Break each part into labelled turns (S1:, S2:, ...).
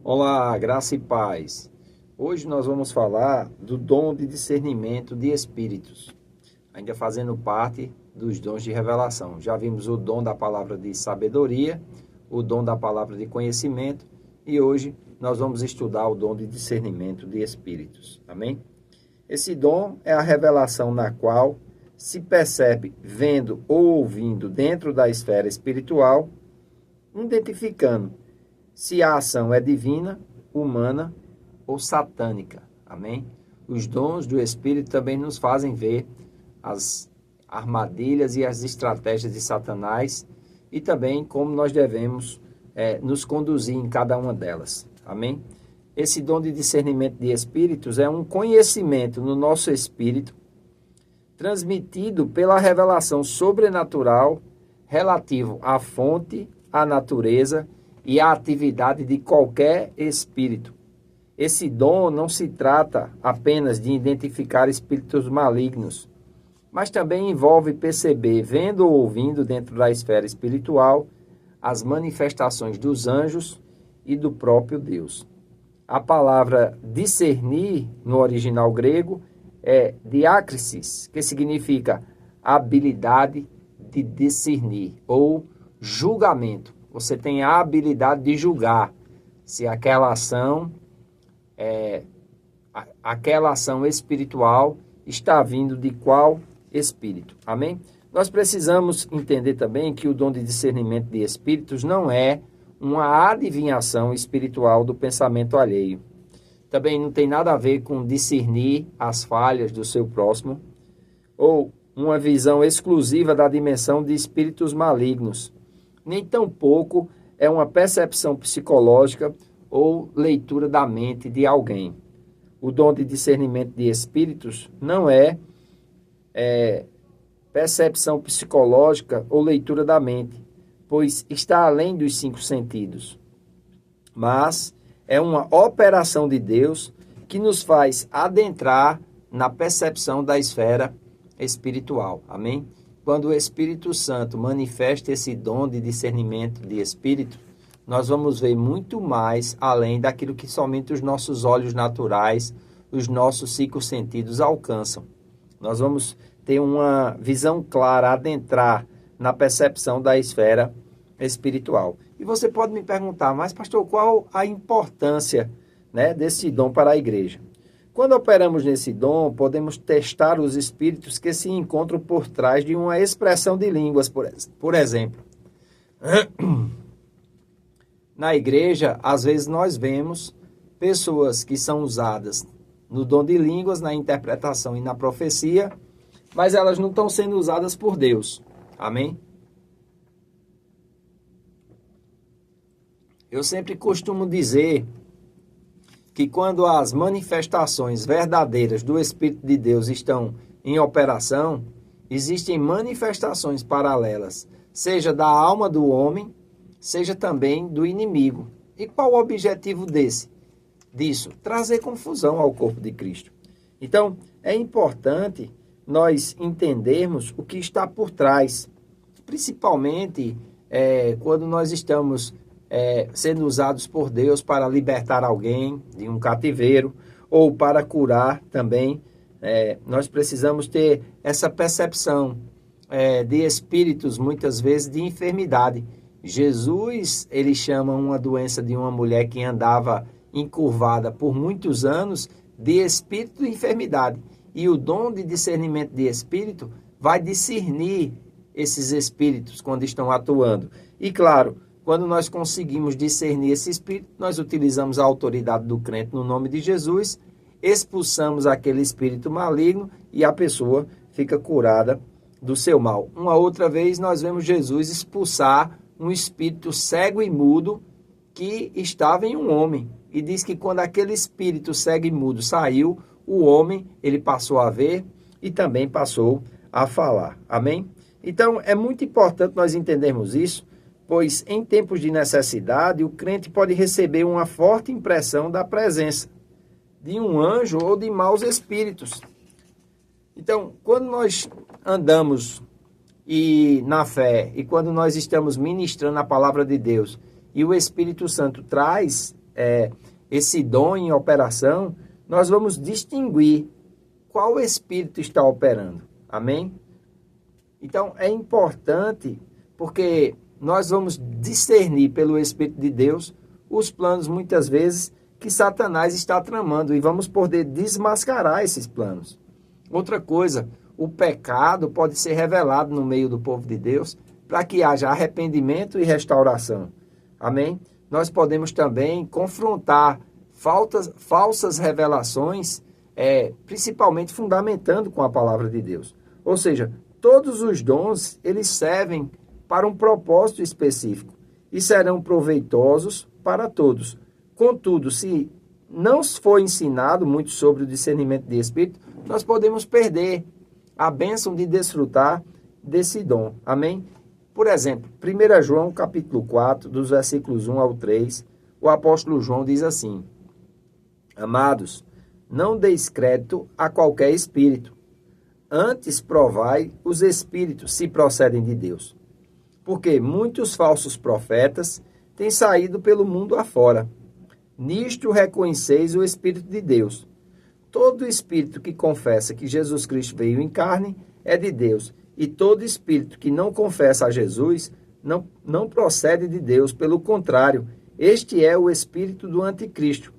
S1: Olá, graça e paz. Hoje nós vamos falar do dom de discernimento de espíritos, ainda fazendo parte dos dons de revelação. Já vimos o dom da palavra de sabedoria, o dom da palavra de conhecimento e hoje nós vamos estudar o dom de discernimento de espíritos. Amém? Esse dom é a revelação na qual se percebe vendo ou ouvindo dentro da esfera espiritual, identificando se a ação é divina, humana ou satânica. Amém? Os dons do Espírito também nos fazem ver as armadilhas e as estratégias de Satanás e também como nós devemos nos conduzir em cada uma delas. Amém? Esse dom de discernimento de espíritos é um conhecimento no nosso espírito transmitido pela revelação sobrenatural relativo à fonte, à natureza e à atividade de qualquer espírito. Esse dom não se trata apenas de identificar espíritos malignos, mas também envolve perceber, vendo ou ouvindo dentro da esfera espiritual, as manifestações dos anjos e do próprio Deus. A palavra discernir, no original grego, é diácrisis, que significa habilidade de discernir ou julgamento. Você tem a habilidade de julgar se aquela ação espiritual está vindo de qual espírito. Amém? Nós precisamos entender também que o dom de discernimento de espíritos não é uma adivinhação espiritual do pensamento alheio. Também não tem nada a ver com discernir as falhas do seu próximo ou uma visão exclusiva da dimensão de espíritos malignos. Nem tampouco é uma percepção psicológica ou leitura da mente de alguém. O dom de discernimento de espíritos não é percepção psicológica ou leitura da mente, pois está além dos 5 sentidos. Mas é uma operação de Deus que nos faz adentrar na percepção da esfera espiritual. Amém? Quando o Espírito Santo manifesta esse dom de discernimento de espírito, nós vamos ver muito mais além daquilo que somente os nossos olhos naturais, os nossos 5 sentidos alcançam. Nós vamos ter uma visão clara, adentrar na percepção da esfera espiritual. E você pode me perguntar, mas pastor, qual a importância, desse dom para a igreja? Quando operamos nesse dom, podemos testar os espíritos que se encontram por trás de uma expressão de línguas, por exemplo. Na igreja, às vezes nós vemos pessoas que são usadas no dom de línguas, na interpretação e na profecia, mas elas não estão sendo usadas por Deus. Amém? Eu sempre costumo dizer que quando as manifestações verdadeiras do Espírito de Deus estão em operação, existem manifestações paralelas, seja da alma do homem, seja também do inimigo. E qual o objetivo disso? Trazer confusão ao corpo de Cristo. Então, é importante nós entendermos o que está por trás, principalmente quando nós estamos sendo usados por Deus para libertar alguém de um cativeiro ou para curar também. Nós precisamos ter essa percepção de espíritos, muitas vezes, de enfermidade. Jesus, ele chama uma doença de uma mulher que andava encurvada por muitos anos de espírito de enfermidade. E o dom de discernimento de espírito vai discernir esses espíritos quando estão atuando. E claro, quando nós conseguimos discernir esse espírito, nós utilizamos a autoridade do crente no nome de Jesus, expulsamos aquele espírito maligno e a pessoa fica curada do seu mal. Uma outra vez nós vemos Jesus expulsar um espírito cego e mudo que estava em um homem. E diz que quando aquele espírito cego e mudo saiu, o homem ele passou a ver e também passou a falar. Amém? Então é muito importante nós entendermos isso, pois em tempos de necessidade, o crente pode receber uma forte impressão da presença de um anjo ou de maus espíritos. Então, quando nós andamos na fé e quando nós estamos ministrando a palavra de Deus e o Espírito Santo traz esse dom em operação, nós vamos distinguir qual espírito está operando. Amém? Então, é importante, porque nós vamos discernir pelo Espírito de Deus os planos, muitas vezes, que Satanás está tramando, e vamos poder desmascarar esses planos. Outra coisa, o pecado pode ser revelado no meio do povo de Deus para que haja arrependimento e restauração. Amém? Nós podemos também confrontar falsas revelações, principalmente fundamentando com a palavra de Deus. Ou seja, todos os dons, eles servem para um propósito específico e serão proveitosos para todos. Contudo, se não for ensinado muito sobre o discernimento de espírito, nós podemos perder a bênção de desfrutar desse dom. Amém? Por exemplo, 1 João capítulo 4, dos versículos 1 ao 3, o apóstolo João diz assim: Amados, não deis crédito a qualquer espírito, antes provai os espíritos se procedem de Deus. Porque muitos falsos profetas têm saído pelo mundo afora. Nisto reconheceis o Espírito de Deus. Todo espírito que confessa que Jesus Cristo veio em carne é de Deus, e todo espírito que não confessa a Jesus não procede de Deus. Pelo contrário, este é o espírito do anticristo,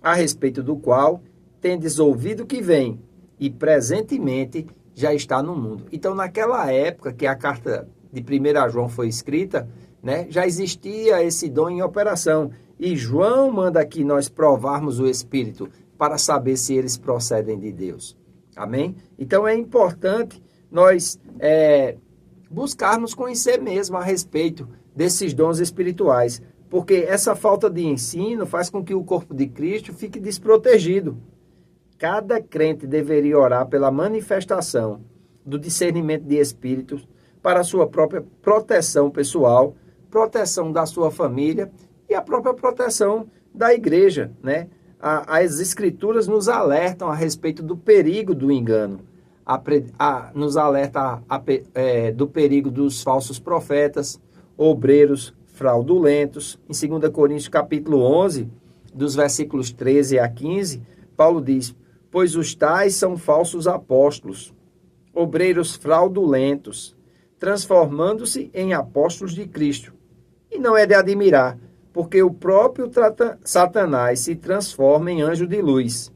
S1: a respeito do qual tendes ouvido que vem, e presentemente já está no mundo. Então, naquela época que a carta de 1 João foi escrita, né, já existia esse dom em operação. E João manda que nós provarmos o Espírito para saber se eles procedem de Deus. Amém? Então é importante nós buscarmos conhecer mesmo a respeito desses dons espirituais, porque essa falta de ensino faz com que o corpo de Cristo fique desprotegido. Cada crente deveria orar pela manifestação do discernimento de espíritos para a sua própria proteção pessoal, proteção da sua família e a própria proteção da igreja, né? As escrituras nos alertam a respeito do perigo do engano, nos alerta do perigo dos falsos profetas, obreiros fraudulentos. Em 2 Coríntios capítulo 11, dos versículos 13 a 15, Paulo diz: Pois os tais são falsos apóstolos, obreiros fraudulentos, transformando-se em apóstolos de Cristo. E não é de admirar, porque o próprio Satanás se transforma em anjo de luz.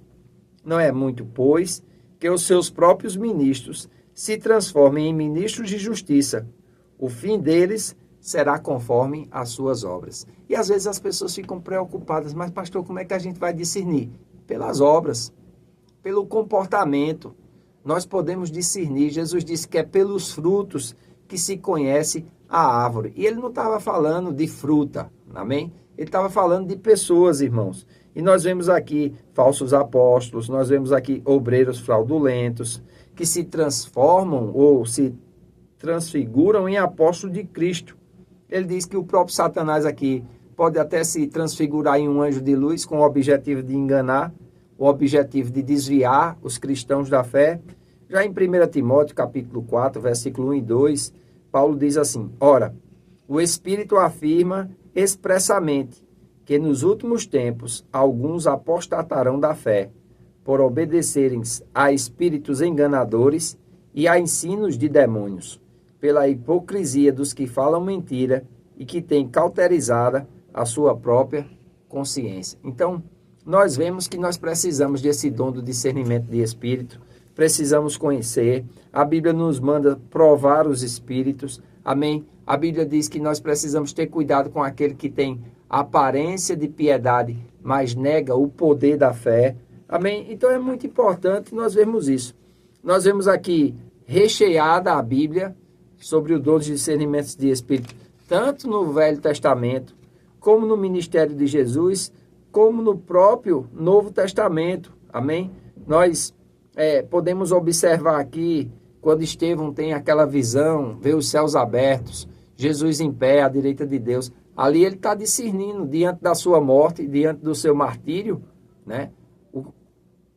S1: Não é muito, pois, que os seus próprios ministros se transformem em ministros de justiça. O fim deles será conforme as suas obras. E às vezes as pessoas ficam preocupadas: mas pastor, como é que a gente vai discernir? Pelas obras, pelo comportamento. Nós podemos discernir. Jesus disse que é pelos frutos que se conhece a árvore. E ele não estava falando de fruta, amém? Ele estava falando de pessoas, irmãos. E nós vemos aqui falsos apóstolos, nós vemos aqui obreiros fraudulentos, que se transformam ou se transfiguram em apóstolos de Cristo. Ele diz que o próprio Satanás aqui pode até se transfigurar em um anjo de luz com o objetivo de enganar, o objetivo de desviar os cristãos da fé. Já em 1 Timóteo capítulo 4, versículo 1 e 2, Paulo diz assim: Ora, o Espírito afirma expressamente que nos últimos tempos alguns apostatarão da fé, por obedecerem a espíritos enganadores e a ensinos de demônios, pela hipocrisia dos que falam mentira e que têm cauterizada a sua própria consciência. Então, nós vemos que nós precisamos desse dom do discernimento de espírito, precisamos conhecer. A Bíblia nos manda provar os espíritos, amém? A Bíblia diz que nós precisamos ter cuidado com aquele que tem aparência de piedade, mas nega o poder da fé, amém? Então é muito importante nós vermos isso. Nós vemos aqui recheada a Bíblia sobre o dom de discernimento de espírito, tanto no Velho Testamento, como no ministério de Jesus, como no próprio Novo Testamento, amém? Nós podemos observar aqui, quando Estevão tem aquela visão, vê os céus abertos, Jesus em pé à direita de Deus, ali ele está discernindo, diante da sua morte, diante do seu martírio, né?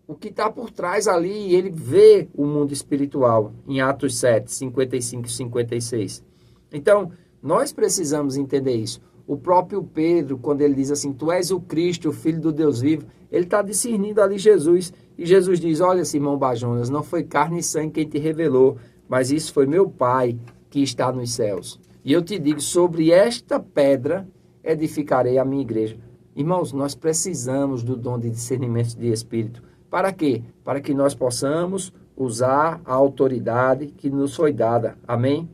S1: O que está por trás ali, e ele vê o mundo espiritual, em Atos 7, 55 e 56. Então, nós precisamos entender isso. O próprio Pedro, quando ele diz assim, tu és o Cristo, o Filho do Deus vivo, ele está discernindo ali Jesus. E Jesus diz, olha, Simão Bar-Jonas, não foi carne e sangue quem te revelou, mas isso foi meu Pai que está nos céus. E eu te digo, sobre esta pedra edificarei a minha igreja. Irmãos, nós precisamos do dom de discernimento de espírito. Para quê? Para que nós possamos usar a autoridade que nos foi dada. Amém?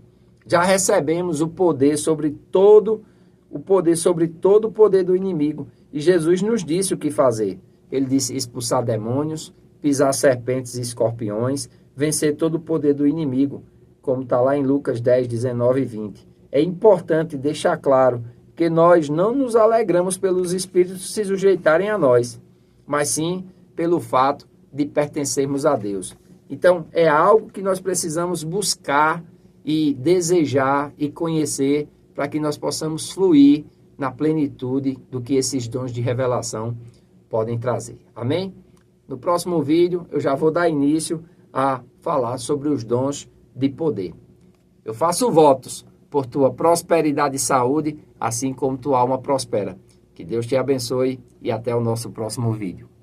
S1: Já recebemos o poder sobre todo o poder do inimigo. E Jesus nos disse o que fazer. Ele disse expulsar demônios, pisar serpentes e escorpiões, vencer todo o poder do inimigo, como está lá em Lucas 10, 19 e 20. É importante deixar claro que nós não nos alegramos pelos espíritos se sujeitarem a nós, mas sim pelo fato de pertencermos a Deus. Então, é algo que nós precisamos buscar e desejar e conhecer para que nós possamos fluir na plenitude do que esses dons de revelação podem trazer. Amém? No próximo vídeo, eu já vou dar início a falar sobre os dons de poder. Eu faço votos por tua prosperidade e saúde, assim como tua alma prospera. Que Deus te abençoe e até o nosso próximo vídeo.